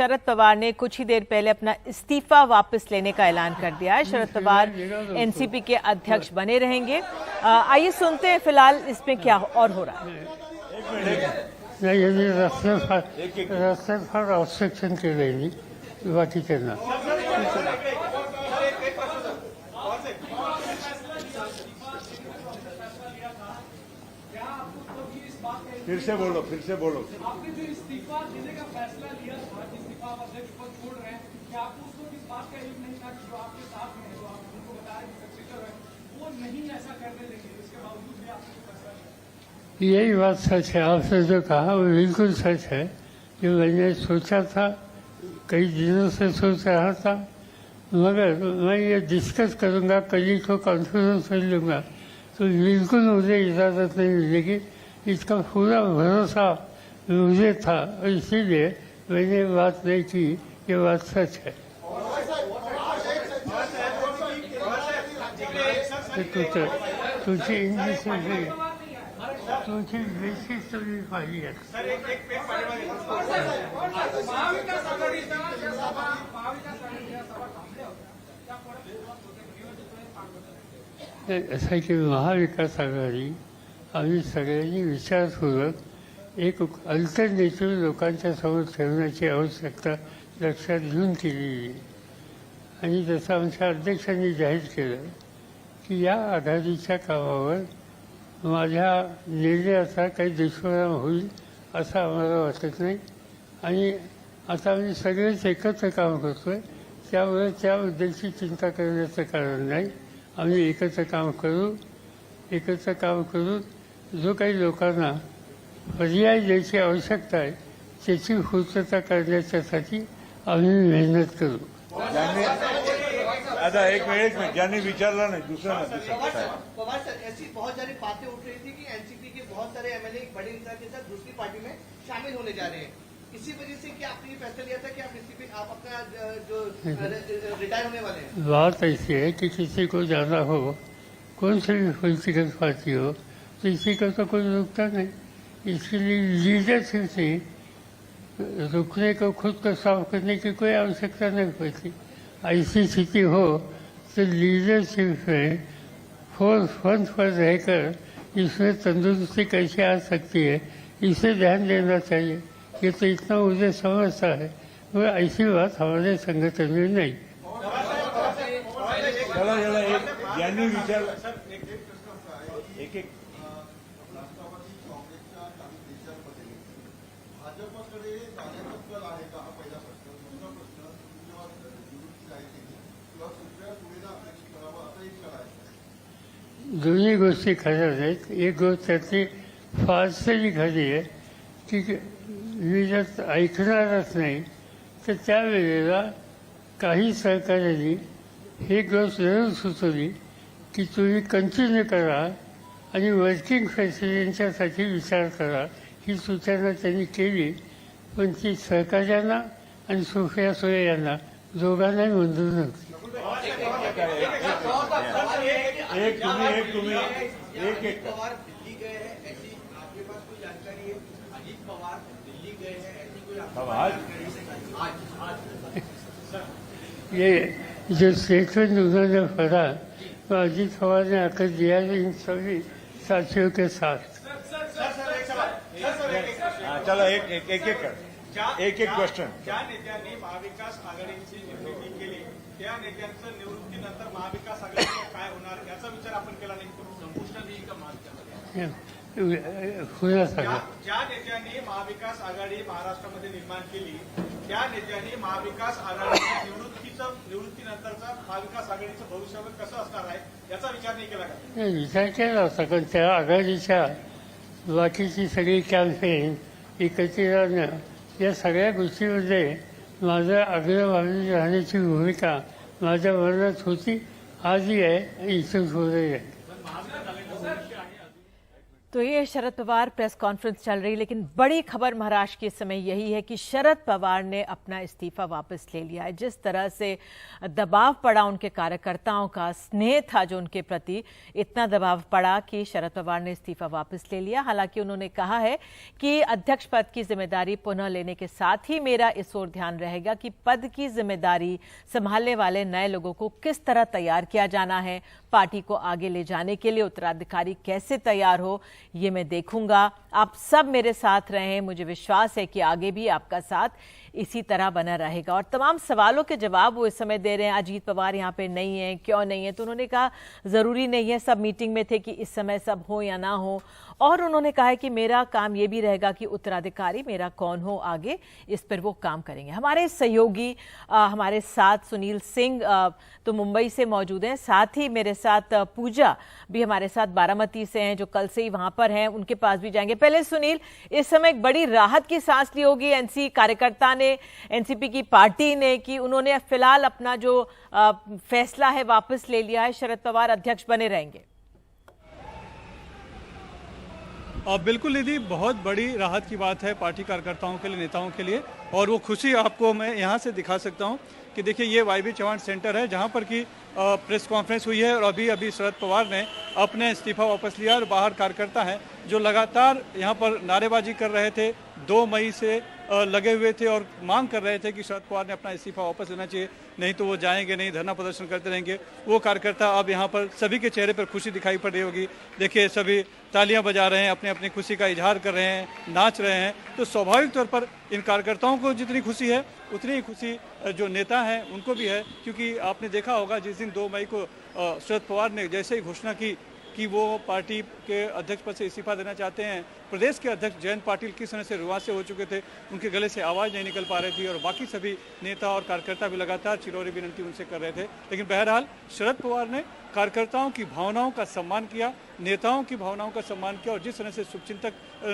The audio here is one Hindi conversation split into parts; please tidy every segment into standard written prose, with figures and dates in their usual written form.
शरद पवार ने कुछ ही देर पहले अपना इस्तीफा वापस लेने का ऐलान कर दिया है। शरद पवार एनसीपी के अध्यक्ष बने रहेंगे। आइए सुनते हैं फिलहाल इसमें क्या और हो रहा है। यदि रस्ते फार ऑब्स्ट्रक्शन केलेली बाकीच्यांना फिर से बोलो आपने जो इस्तीफा देने का फैसला लिया था, इस्तीफा अध्यक्ष पद छोड़ रहे हैं, क्या आपको उसको इस बात का इल्म नहीं था कि जो आपके साथ हैं, जो आप उनको बताया कि सक्सेसर है, वो नहीं ऐसा करने देंगे, इसके बावजूद भी आपने फैसला लिया? यही बात सच है। आपने जो कहा वो बिल्कुल सच है। जो मैंने सोचा था, कई दिनों से सोच रहा था, मगर मैं ये डिस्कस करूँगा, कल को कॉन्फ्रेंस कर लूँगा, तो बिल्कुल मुझे इजाज़त नहीं मिलेगी। इसका पूरा भरोसा मुझे था और इसीलिए मैंने बात नहीं की। ये बात सच है। तुझे इंग्लिश में तुझे बेसिस तो नहीं पाई है। ऐसा की महाविकास आघाडी आम्ही सगळ्यांनी विचारपूर्वक एक अल्टरनेटिव्ह लोकांच्या समोर ठेवण्याची आवश्यकता लक्षात घेऊन केलेली आहे आणि जसं आमच्या अध्यक्षांनी जाहीर केलं की या आघाडीच्या कामावर माझ्या निर्णयाचा काही दुष्परिणाम होईल असं आम्हाला वाटत नाही आणि आता आम्ही सगळेच एकत्र काम करतोय, त्यामुळे त्याबद्दलची चिंता करण्याचं कारण नाही। आम्ही एकत्र काम करून जो काही लोकांना पर्याय द्यायची आवश्यकता आहे त्याची पूर्तता करण्यासाठी आम्ही मेहनत करू। दादा एक मिनट ज्यांनी विचारला नाही दूसरा पवार सर, ऐसी बहुत सारी बातें उठ रही थी कि एनसीपी के बहुत सारे एमएलए बड़े नेता के साथ दूसरी पार्टी में शामिल होने जा रहे हैं। इसी वजह से क्या आपने ये फैसला लिया था कि आप एनसीपी आप अपना जो रिटायर होने वाले हैं? बात ऐसी है कि किसी को जाना हो, कौन सी भी पॉलिटिकल पार्टी हो, तो इसी का तो कोई रुकता नहीं। इसके लिए लीडरशिप से रुकने को, खुद को साफ करने की कोई आवश्यकता नहीं पड़ती। ऐसी स्थिति हो तो लीडरशिप में फ्रंट पर रहकर इसमें तंदुरुस्ती कैसे आ सकती है, इसे ध्यान देना चाहिए। ये तो इतना मुझे समझता है, वो ऐसी बात हमारे संगठन में नहीं। ज्यांनी विचारला एक भाजपकडे जाण्याचा कल आहे का, हा पहिला प्रश्न। दुसरा प्रश्न, जेव्हा निवृत्ती जायची तेव्हा सगळ्या सुविधा अपेक्षित करावं असा एक कल आहे। दोन्ही गोष्टी खऱ्या आहेत। एक गोष्ट त्यातली फारशी खरी आहे की मी जर ऐकणारच नाही तर त्यावेळेला काही सहकार्यांनी हे गोष्ट जरूर सुचवली की तुम्ही कंटिन्यू करा आणि वर्किंग प्रेसिडेंटच्यासाठी विचार करा। ही सूचना त्यांनी केली, पण ती सहकार्यांना आणि सुप्रिया सुळे यांना दोघांनाही मंजूर नव्हती। एक पवार दिल्ली गए हैं, ऐसी आपके पास कोई जानकारी है? अजीत पवार दिल्ली गए हैं, ऐसी कोई आज ये जो स्टेटमेंट उन्होंने पढ़ा तो अजीत पवार ने आकर दिया इन सभी साथियों के साथ। चला एक क्वेश्चन। ज्या नेत्यांनी महाविकास आघाडीची निर्मिती केली त्या नेत्यांचं निवृत्तीनंतर महाविकास आघाडीचं काय होणार याचा विचार आपण केला नाही? संपुष्टात येईल का ज्या नेत्यांनी महाविकास आघाडी महाराष्ट्रामध्ये निर्माण केली त्या नेत्यांनी महाविकास आघाडीच्या निवृत्तीनंतरचा महाविकास आघाडीचं भविष्य कसं असणार आहे याचा विचार नाही केला का? विचार केला होता, पण त्या आघाडीच्या बाकीची सगळी कॅम्पेन एकत्रित आणणं या सगळ्या गोष्टीमध्ये माझं अग्रभागी राहण्याची भूमिका माझ्या मनात होती, आजही आहे आणि इथून पुढेही आहे। तो ये शरद पवार प्रेस कॉन्फ्रेंस चल रही, लेकिन बड़ी खबर महाराष्ट्र के समय यही है कि शरद पवार ने अपना इस्तीफा वापस ले लिया है। जिस तरह से दबाव पड़ा उनके कार्यकर्ताओं का, स्नेह था जो उनके प्रति, इतना दबाव पड़ा कि शरद पवार ने इस्तीफा वापस ले लिया। हालांकि उन्होंने कहा है कि अध्यक्ष पद की जिम्मेदारी पुनः लेने के साथ ही मेरा इस ओर ध्यान रहेगा कि पद की जिम्मेदारी संभालने वाले नए लोगों को किस तरह तैयार किया जाना है, पार्टी को आगे ले जाने के लिए उत्तराधिकारी कैसे तैयार हो, ये मैं देखूंगा। आप सब मेरे साथ रहें, मुझे विश्वास है कि आगे भी आपका साथ इसी तरह बना रहेगा। और तमाम सवालों के जवाब वो इस समय दे रहे हैं। अजीत पवार यहाँ पे नहीं है, क्यों नहीं है? तो उन्होंने कहा जरूरी नहीं है, सब मीटिंग में थे कि इस समय सब हो या ना हो। और उन्होंने कहा है कि मेरा काम ये भी रहेगा कि उत्तराधिकारी मेरा कौन हो आगे, इस पर वो काम करेंगे। हमारे सहयोगी हमारे साथ सुनील सिंह तो मुंबई से मौजूद हैं, साथ ही मेरे साथ पूजा भी हमारे साथ बारामती से हैं, जो कल से ही वहां पर हैं, उनके पास भी जाएंगे। पहले सुनील, इस समय एक बड़ी राहत की सांस ली होगी एनसी कार्यकर्ता ने, एनसीपी की पार्टी ने, कि उन्होंने फिलहाल अपना जो फैसला है वापस ले लिया है, शरद पवार अध्यक्ष बने रहेंगे। बिल्कुल निधि, बहुत बड़ी राहत की बात है पार्टी कार्यकर्ताओं के लिए, नेताओं के लिए। और वो खुशी आपको मैं यहाँ से दिखा सकता हूँ कि देखिए ये वाईबी चौहान सेंटर है जहाँ पर कि प्रेस कॉन्फ्रेंस हुई है और अभी शरद पवार ने अपने इस्तीफा वापस लिया। और बाहर कार्यकर्ता हैं जो लगातार यहाँ पर नारेबाजी कर रहे थे, 2 मई से लगे हुए थे और मांग कर रहे थे कि शरद पवार ने अपना इस्तीफा वापस लेना चाहिए, नहीं तो वो जाएंगे नहीं, धरना प्रदर्शन करते रहेंगे। वो कार्यकर्ता अब यहाँ पर सभी के चेहरे पर खुशी दिखाई पड़ रही होगी। देखिए सभी तालियां बजा रहे हैं, अपने अपनी खुशी का इजहार कर रहे हैं, नाच रहे हैं। तो स्वाभाविक तौर पर इन कार्यकर्ताओं को जितनी खुशी है उतनी ही खुशी जो नेता हैं उनको भी है, क्योंकि आपने देखा होगा जिस दिन 2 मई को शरद पवार ने जैसे ही घोषणा की कि वो पार्टी के अध्यक्ष पद से इस्तीफा देना चाहते हैं, प्रदेश के अध्यक्ष जयंत पाटिल किस तरह से रुआंसे से हो चुके थे, उनके गले से आवाज़ नहीं निकल पा रही थी और बाकी सभी नेता और कार्यकर्ता भी लगातार चिरौरी विनती उनसे कर रहे थे। लेकिन बहरहाल शरद पवार ने कार्यकर्ताओं की भावनाओं का सम्मान किया, नेताओं की भावनाओं का सम्मान किया और जिस तरह से शुभचिंतक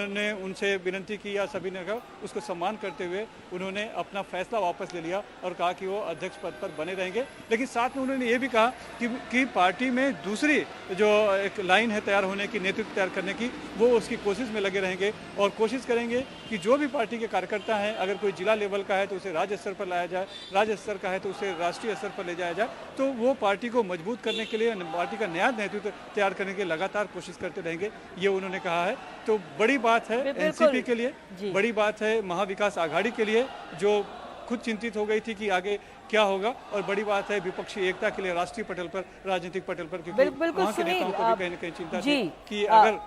ने उनसे विनती की या सभी ने कहा, उसको सम्मान करते हुए उन्होंने अपना फैसला वापस ले लिया और कहा कि वो अध्यक्ष पद पर बने रहेंगे। लेकिन साथ में उन्होंने ये भी कहा कि पार्टी में दूसरी जो एक लाइन है तैयार होने की, नेतृत्व तैयार करने की, वो उसकी कोशिश में लगे रहेंगे और कोशिश करेंगे कि जो भी पार्टी के कार्यकर्ता हैं, अगर कोई जिला लेवल का है तो उसे राज्य स्तर पर लाया जाए, राज्य स्तर का है तो उसे राष्ट्रीय स्तर पर ले जाया जाए। तो वो पार्टी को मजबूत करने के लिए, पार्टी का नया नेतृत्व तैयार करने के लिए लगातार कोशिश करते रहेंगे, ये उन्होंने कहा है। तो बड़ी बात है एनसीपी के लिए, बड़ी बात है महाविकास आघाड़ी के लिए जो खुद चिंतित हो गई थी कि आगे क्या होगा, और बड़ी बात है विपक्षी एकता के लिए राष्ट्रीय पटल पर, राजनीतिक पटल पर, क्योंकि वहाँ के नेताओं को भी कहीं न कहीं चिंता थी कि अगर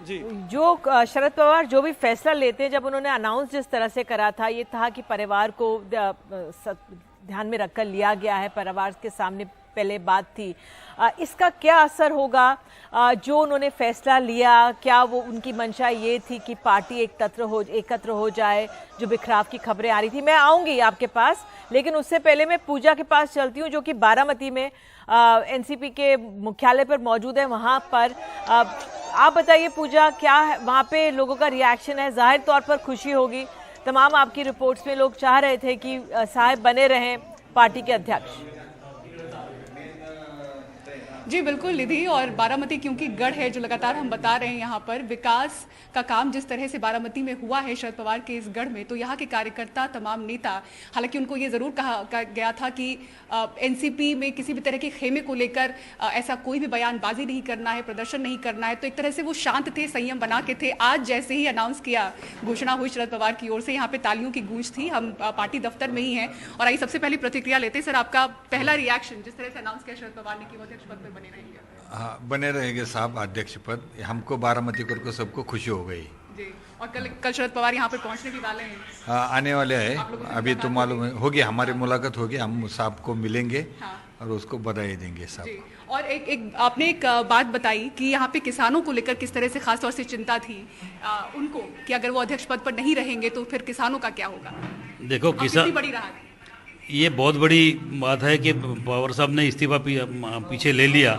जो शरद पवार जो भी फैसला लेते हैं, जब उन्होंने अनाउंस जिस तरह से करा था, ये था कि परिवार को ध्यान में रखकर लिया गया है, परिवार के सामने पहले बात थी। इसका क्या असर होगा जो उन्होंने फैसला लिया? क्या वो उनकी मंशा ये थी कि पार्टी एकत्र हो जाए, जो बिखराव की खबरें आ रही थी? मैं आऊंगी आपके पास, लेकिन उससे पहले मैं पूजा के पास चलती हूँ, जो कि बारामती में एनसीपी के मुख्यालय पर मौजूद है। वहां पर आप बताइए पूजा, क्या वहां पे लोगों का रिएक्शन है? जाहिर तौर पर खुशी होगी, तमाम आपकी रिपोर्ट्स में लोग चाह रहे थे कि साहब बने रहें पार्टी के अध्यक्ष। जी बिल्कुल निधि, और बारामती क्योंकि गढ़ है, जो लगातार हम बता रहे हैं यहाँ पर विकास का काम जिस तरह से बारामती में हुआ है शरद पवार के इस गढ़ में, तो यहाँ के कार्यकर्ता, तमाम नेता, हालांकि उनको ये जरूर कहा गया था कि एनसीपी में किसी भी तरह के खेमे को लेकर ऐसा कोई भी बयानबाजी नहीं करना है, प्रदर्शन नहीं करना है। तो एक तरह से वो शांत थे, संयम बना के थे। आज जैसे ही अनाउंस किया, घोषणा हुई शरद पवार की ओर से, यहाँ पे तालियों की गूंज थी। हम पार्टी दफ्तर में ही हैं और आइए सबसे पहली प्रतिक्रिया लेते हैं। सर, आपका पहला रिएक्शन जिस तरह से अनाउंस किया शरद पवार ने कि वो अध्यक्ष पद पर बने रहेंगे? हाँ, बने रहेंगे साहब अध्यक्ष पद। हमको बारामती को सबको खुशी हो गई जी। और कल शरद पवार यहाँ पे पहुँचने भी वाले हैं? हाँ, आने वाले हैं। अभी तो मालूम होगी, हमारी मुलाकात होगी, हम साहब को मिलेंगे और उसको बधाई देंगे साहब। और आपने एक बात बताई कि यहाँ पे किसानों को लेकर किस तरह से खास तौर से चिंता थी उनको कि अगर वो अध्यक्ष पद पर नहीं रहेंगे तो फिर किसानों का क्या होगा? देखो, किसान बड़ी राहत, ये बहुत बड़ी बात है कि पवार साहब ने इस्तीफा पीछे ले लिया,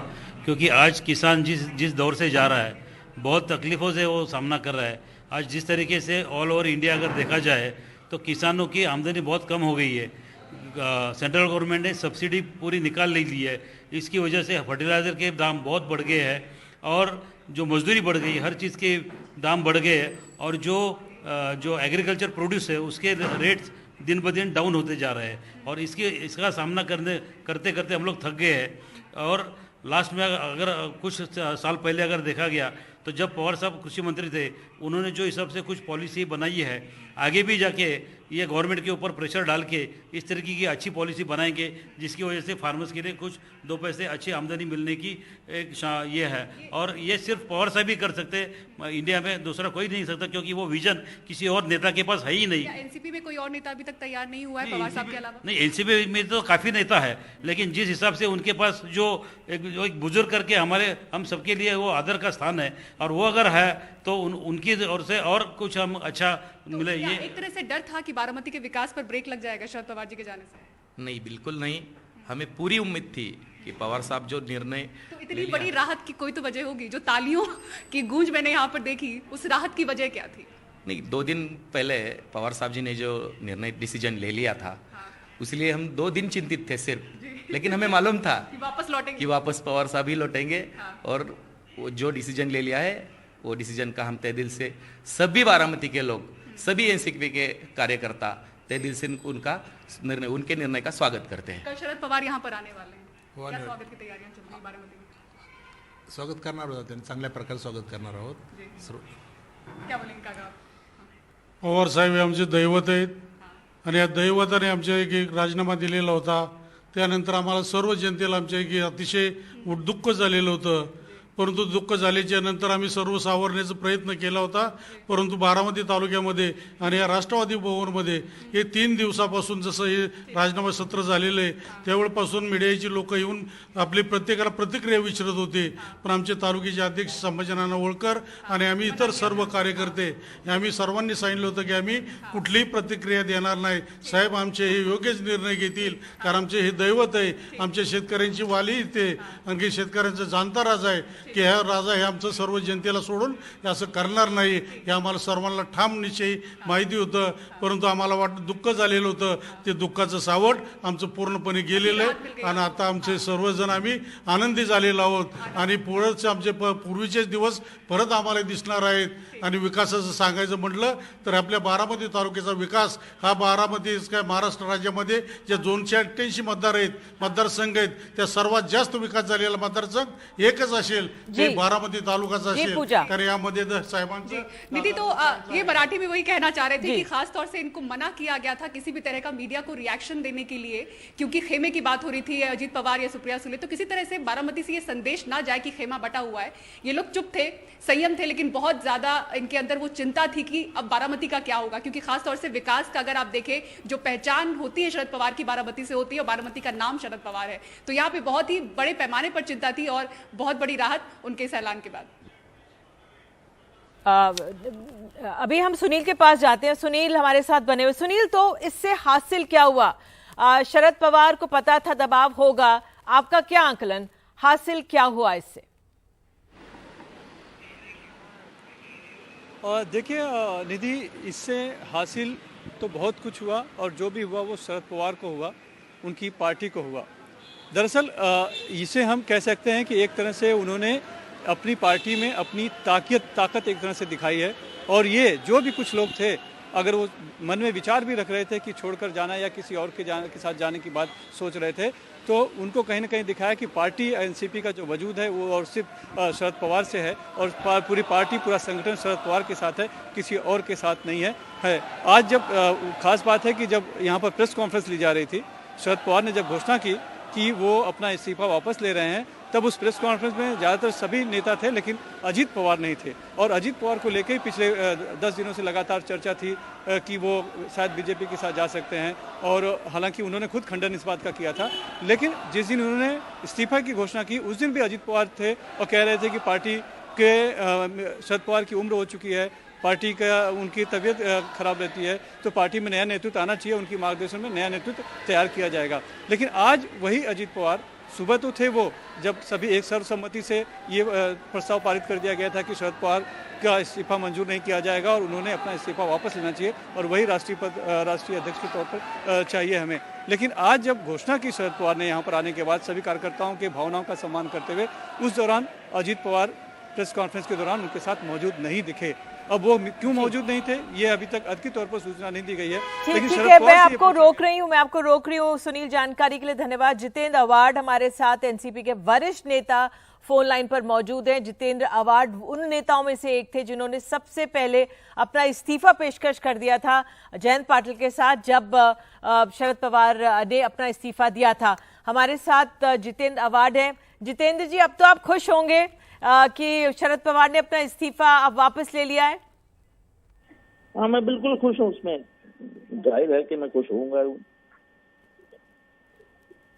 क्योंकि आज किसान जिस दौर से जा रहा है, बहुत तकलीफ़ों से वो सामना कर रहा है। आज जिस तरीके से ऑल ओवर इंडिया अगर देखा जाए तो किसानों की आमदनी बहुत कम हो गई है। सेंट्रल गवर्नमेंट ने सब्सिडी पूरी निकाल ली है, इसकी वजह से फर्टिलाइज़र के दाम बहुत बढ़ गए हैं और जो मजदूरी बढ़ गई, हर चीज़ के दाम बढ़ गए और जो एग्रीकल्चर प्रोड्यूस है उसके रेट्स दिन ब दिन डाउन होते जा रहे हैं और इसका सामना करते करते हम लोग थक गए हैं। और लास्ट में अगर कुछ साल पहले अगर देखा गया तो जब पवार साहब कृषि मंत्री थे, उन्होंने जो हिसाब से कुछ पॉलिसी बनाई है, आगे भी जाके ये गवर्नमेंट के ऊपर प्रेशर डाल के इस तरीके की अच्छी पॉलिसी बनाएंगे जिसकी वजह से फार्मर्स के लिए कुछ 2 पैसे अच्छी आमदनी मिलने की एक ये है। और ये सिर्फ पवार साहब ही कर सकते हैं, इंडिया में दूसरा कोई नहीं सकता, क्योंकि वो विजन किसी और नेता के पास है ही नहीं। एनसीपी में कोई और नेता अभी तक तैयार नहीं हुआ है पवार साहब के अलावा? नहीं, एनसीपी में तो काफ़ी नेता है, लेकिन जिस हिसाब से उनके पास जो एक बुजुर्ग करके हम सबके लिए वो आदर का स्थान है, और वो अगर है तो उनकी ओर से और कुछ हम अच्छा मिले। ये एक तरह से डर था कि बारामती के विकास पर ब्रेक लग जाएगा शरद पवार जी के जाने से? नहीं, बिल्कुल नहीं। हमें पूरी उम्मीद थी कि पवार साहब जो निर्णय, तो इतनी बड़ी राहत की कोई तो वजह होगी, जो तालियों की गूंज मैंने यहाँ पर देखी, उस राहत की वजह क्या थी? नहीं, 2 दिन पहले पवार साहब जी ने जो डिसीजन ले लिया था, इसलिए हम 2 दिन चिंतित थे सिर्फ, लेकिन हमें मालूम था कि वापस पवार साहब ही लौटेंगे। और वो जो डिसीजन ले लिया है, वो डिसीजन का हम तहे दिल से सभी बारामती के लोग, सभी एनसीपी के कार्यकर्ता तहे दिल से उनके निर्णय का स्वागत करते हैं। कल शरद पवार यहाँ पर आने वाले हैं, क्या स्वागत की तैयारियां चल रही हैं बारामती में? स्वागत करणार आहोत, त्यांनी चांगल्या प्रकारे स्वागत करणार आहोत। क्या बोलेंगे काका? पवार साहेब हे आमचे दैवत आहेत आणि या दैवताने आमच्या एक राजीनामा दिलेला होता। त्यानंतर आम्हाला सर्व जनतेला आमच्या एक अतिशय दुःख झालेलं होतं, परंतु दुःख झाल्याच्या नंतर आम्ही सर्व सावरण्याचा प्रयत्न केला होता। परंतु बारामती तालुक्यामध्ये आणि या राष्ट्रवादी भवनमध्ये हे 3 दिवसापासून जसं हे राजीनामा सत्र झालेलं आहे त्यावेळपासून मीडियाची लोक येऊन आपली प्रत्येकाला प्रतिक्रिया विचारत होते, पण आमचे तालुक्याचे अध्यक्ष संभाजीनाना होळकर आणि आम्ही इतर सर्व कार्यकर्ते आम्ही सर्वांनी सांगितलं होतं की आम्ही कुठलीही प्रतिक्रिया देणार नाही। साहेब आमचे हे योग्यच निर्णय घेतील, कारण आमचे हे दैवत आहे, आमच्या शेतकऱ्यांची वाली ते, आणखी शेतकऱ्यांचा जाणता राजा आहे की हा राजा हे आमचं सर्व जनतेला सोडून हे असं करणार नाही, हे आम्हाला सर्वांना ठाम निश्चय माहिती होतं। परंतु आम्हाला दुःख झालेलं होतं, ते दुःखाचं सावट आमचं पूर्णपणे गेलेलं आहे आणि आता आमचे सर्वजण आम्ही आनंदी झालेलो आहोत आणि पुढेच आमचे पूर्वीचेच दिवस परत आम्हाला दिसणार आहेत। आणि विकासाचं सांगायचं म्हटलं तर आपल्या बारामती तालुक्याचा विकास हा बारामती काय महाराष्ट्र राज्यामध्ये जे 288 मतदारसंघ आहेत त्या सर्वात जास्त विकास झालेला मतदारसंघ एकच असेल, जे बारामती तालुकाच असेल। कारण यामध्ये साहेबांचं निधि तो ये मराठी में वही कहना चाह रहे थे कि खास तौर से इनको मना किया गया था किसी भी तरह का मीडिया को रिएक्शन देने के लिए, क्योंकि खेमे की बात हो रही थी, अजीत पवार या सुप्रिया सुले, तो किसी तरह से बारामती से ये संदेश ना जाए कि खेमा बटा हुआ है। ये लोग चुप थे, संयम थे, लेकिन बहुत ज्यादा इनके अंदर वो चिंता थी कि अब बारामती का क्या होगा, क्योंकि खास तौर से विकास का अगर आप देखें, जो पहचान होती है शरद पवार की बारामती से होती है और बारामती का नाम शरद पवार है, तो यहाँ पे बहुत ही बड़े पैमाने पर चिंता थी और बहुत बड़ी राहत उनके इस ऐलान के बाद। अभी हम सुनील के पास जाते हैं। सुनील हमारे साथ बने हुए। सुनील, तो इससे हासिल क्या हुआ? शरद पवार को पता था दबाव होगा, आपका क्या आंकलन, हासिल क्या हुआ इससे? देखिए निधि, इससे हासिल तो बहुत कुछ हुआ और जो भी हुआ वो शरद पवार को हुआ, उनकी पार्टी को हुआ। दरअसल इसे हम कह सकते हैं कि एक तरह से उन्होंने अपनी पार्टी में अपनी ताकत एक तरह से दिखाई है। और ये जो भी कुछ लोग थे, अगर वो मन में विचार भी रख रहे थे कि छोड़कर जाना या किसी और के साथ जाने की बात सोच रहे थे, तो उनको कहीं ना कहीं दिखाया कि पार्टी एनसीपी का जो वजूद है वो और सिर्फ शरद पवार से है और पूरी पार्टी, पूरा संगठन शरद पवार के साथ है, किसी और के साथ नहीं है। आज जब खास बात है कि जब यहाँ पर प्रेस कॉन्फ्रेंस ली जा रही थी, शरद पवार ने जब घोषणा की कि वो अपना इस्तीफा वापस ले रहे हैं, तब उस प्रेस कॉन्फ्रेंस में ज़्यादातर सभी नेता थे, लेकिन अजीत पवार नहीं थे। और अजीत पवार को लेकर ही पिछले 10 दिनों से लगातार चर्चा थी कि वो शायद बीजेपी के साथ जा सकते हैं, और हालांकि उन्होंने खुद खंडन इस बात का किया था। लेकिन जिस दिन उन्होंने इस्तीफा की घोषणा की, उस दिन भी अजीत पवार थे और कह रहे थे कि पार्टी के शरद पवार की उम्र हो चुकी है, पार्टी का उनकी तबीयत खराब रहती है, तो पार्टी में नया नेतृत्व आना चाहिए, उनकी मार्गदर्शन में नया नेतृत्व तैयार किया जाएगा। लेकिन आज वही अजीत पवार, सुबह तो थे वो जब सभी एक सर्वसम्मति से ये प्रस्ताव पारित कर दिया गया था कि शरद पवार का इस्तीफा मंजूर नहीं किया जाएगा और उन्होंने अपना इस्तीफा वापस लेना चाहिए और वही राष्ट्रीय अध्यक्ष के तौर पर चाहिए हमें। लेकिन आज जब घोषणा की शरद पवार ने यहाँ पर आने के बाद सभी कार्यकर्ताओं के भावनाओं का सम्मान करते हुए, उस दौरान अजीत पवार प्रेस कॉन्फ्रेंस के दौरान उनके साथ मौजूद नहीं दिखे। अब वो क्यों मौजूद नहीं थे ये अभी तक अधिकृत तौर पर सूचना नहीं दी गई है। ठीक है, मैं आपको रोक रही हूँ सुनील, जानकारी के लिए धन्यवाद। जितेंद्र अवार्ड हमारे साथ एनसीपी के वरिष्ठ नेता फोन लाइन पर मौजूद हैं। जितेंद्र अवार्ड उन नेताओं में से एक थे जिन्होंने सबसे पहले अपना इस्तीफा पेशकश कर दिया था जयंत पाटिल के साथ, जब शरद पवार ने अपना इस्तीफा दिया था। हमारे साथ जितेंद्र अवार्ड हैं। जितेंद्र जी, अब तो आप खुश होंगे कि शरद पवार ने अपना इस्तीफा अब वापस ले लिया है? हाँ, मैं बिल्कुल खुश हूँ, उसमें जाहिर है कि मैं खुश होऊंगा।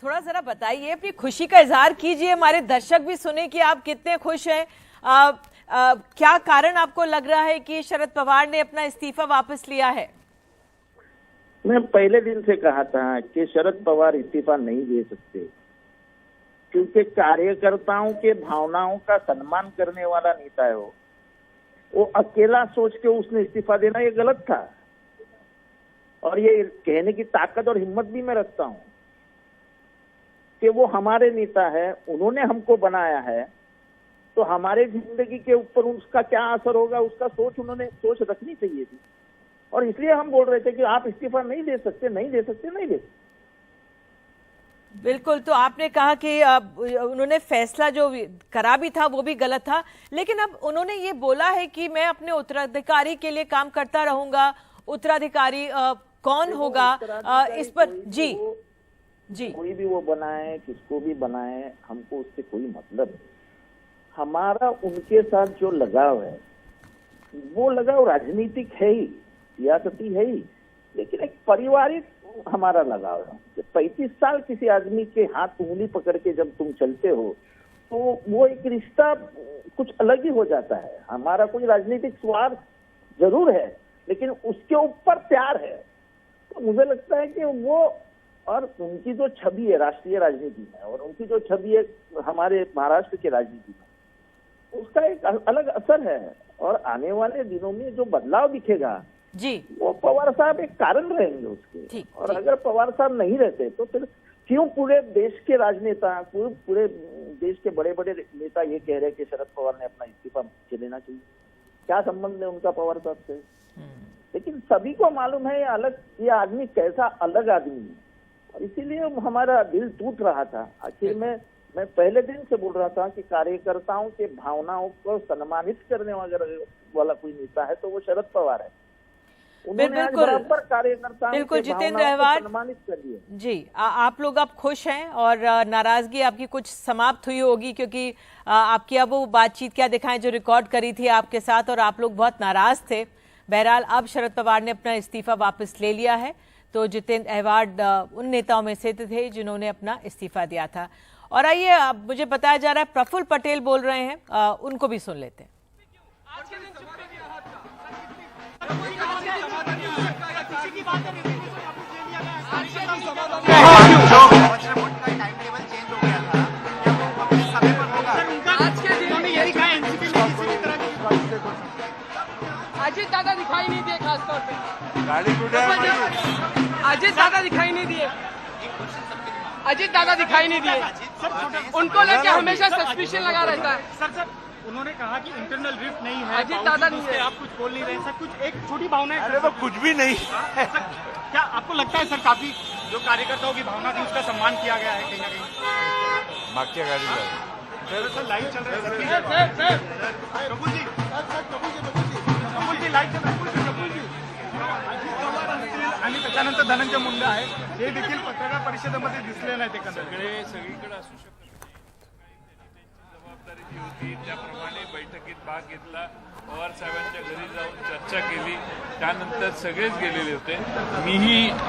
थोड़ा जरा बताइए, अपनी खुशी का इजहार कीजिए, हमारे दर्शक भी सुने कि आप कितने खुश हैं। क्या कारण आपको लग रहा है कि शरद पवार ने अपना इस्तीफा वापस लिया है? मैं पहले दिन से कहा था कि शरद पवार इस्तीफा नहीं दे सकते, क्योंकि कार्यकर्ताओं के भावनाओं का सम्मान करने वाला नेता है वो अकेला सोच के उसने इस्तीफा देना ये गलत था। और ये कहने की ताकत और हिम्मत भी मैं रखता हूँ कि वो हमारे नेता है, उन्होंने हमको बनाया है, तो हमारे जिंदगी के ऊपर उसका क्या असर होगा उसका उन्होंने सोच रखनी चाहिए थी। और इसलिए हम बोल रहे थे कि आप इस्तीफा नहीं दे सकते। बिल्कुल, तो आपने कहा कि उन्होंने फैसला जो करा भी था वो भी गलत था, लेकिन अब उन्होंने ये बोला है कि मैं अपने उत्तराधिकारी के लिए काम करता रहूंगा। उत्तराधिकारी कौन होगा इस पर? जी, कोई भी वो बनाए, किसको भी बनाए, हमको उससे कोई मतलब नहीं। हमारा उनके साथ जो लगाव है वो लगाव राजनीतिक है ही, सियासती है ही, लेकिन एक पारिवारिक हमारा लगाव है। 35 साल किसी आदमी के हाथ उंगली पकड़ के जब तुम चलते हो तो वो एक रिश्ता कुछ अलग ही हो जाता है। हमारा कोई राजनीतिक स्वार्थ जरूर है, लेकिन उसके ऊपर प्यार है। तो मुझे लगता है कि वो और उनकी जो छवि है राष्ट्रीय राजनीति में और उनकी जो छवि है हमारे महाराष्ट्र के राजनीति में, उसका एक अलग असर है। और आने वाले दिनों में जो बदलाव दिखेगा जी, वो पवार साहब एक कारण रहेंगे उसके। और अगर पवार साहब नहीं रहते तो फिर क्यों पूरे देश के राजनेता, पूरे देश के बड़े बड़े नेता ये कह रहे हैं कि शरद पवार ने अपना इस्तीफा लेना चाहिए? क्या संबंध है उनका पवार साहब से? लेकिन सभी को मालूम है ये आदमी कैसा अलग आदमी है, और इसीलिए हमारा दिल टूट रहा था। आखिर में मैं पहले दिन से बोल रहा था कि कार्यकर्ताओं के भावनाओं को सम्मानित करने वाला कोई नेता है तो वो शरद पवार है। बिल्कुल जितेंद्र अवार्ड सम्मानित करिए। जी, आप लोग अब खुश हैं और नाराजगी आपकी कुछ समाप्त हुई होगी, क्योंकि आपकी अब वो बातचीत क्या दिखाएं जो रिकॉर्ड करी थी आपके साथ, और आप लोग बहुत नाराज थे। बहरहाल अब शरद पवार ने अपना इस्तीफा वापस ले लिया है। तो जितेंद्र अवार्ड उन नेताओं में से थे जिन्होंने अपना इस्तीफा दिया था। और आइए, मुझे बताया जा रहा है प्रफुल्ल पटेल बोल रहे हैं, उनको भी सुन लेते हैं। अजित दादा दिखाई नहीं दिए, खासतौर पे गाड़ी अजित दादा दिखाई नहीं दिए, अजित दादा दिखाई नहीं दिए। उनको लेके हमेशा सस्पिशन लगा रहता है। सर उन्होंने कहा कि इंटरनल रिफ्ट नहीं है, अजित दादा नहीं है, आप कुछ बोल नहीं रहे सर, कुछ एक छोटी भावना है। अरे तो कुछ भी नहीं। क्या आपको लगता है सर काफी जो कार्यकर्ताओं की भावना थी उसका सम्मान किया गया है कहीं ना कहीं? मागच्या गाड़ी सर लाइव चल रहा है कपूर जी, कपूर जी लाइव चल रहा है। आणि त्याच्यानंतर धनंजय मुंडे आहे, हे देखील पत्रकार परिषदेमध्ये दिसले नाहीत एकंदरीत। सगळीकडे असू शकतात, जबाबदारी जी होती त्याप्रमाणे बैठकीत भाग घेतला, पवार साहेबांच्या घरी जाऊन चर्चा केली, त्यानंतर सगळेच गेलेले होते।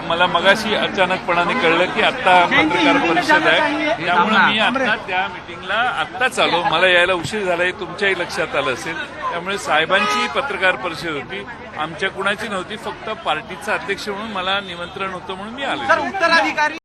मला मगाशी अचानकपणाने कळलं की आता पत्रकार परिषद आहे, त्यामुळे मी आता त्या मीटिंगला आत्ताच आलो। मला यायला उशीर झाला हे तुमच्याही लक्षात आलं असेल। त्यामुळे साहेबांची पत्रकार परिषद होती, आमच्या कुणाची नव्हती, फक्त पार्टीचा अध्यक्ष म्हणून मला निमंत्रण होतं म्हणून मी आलो।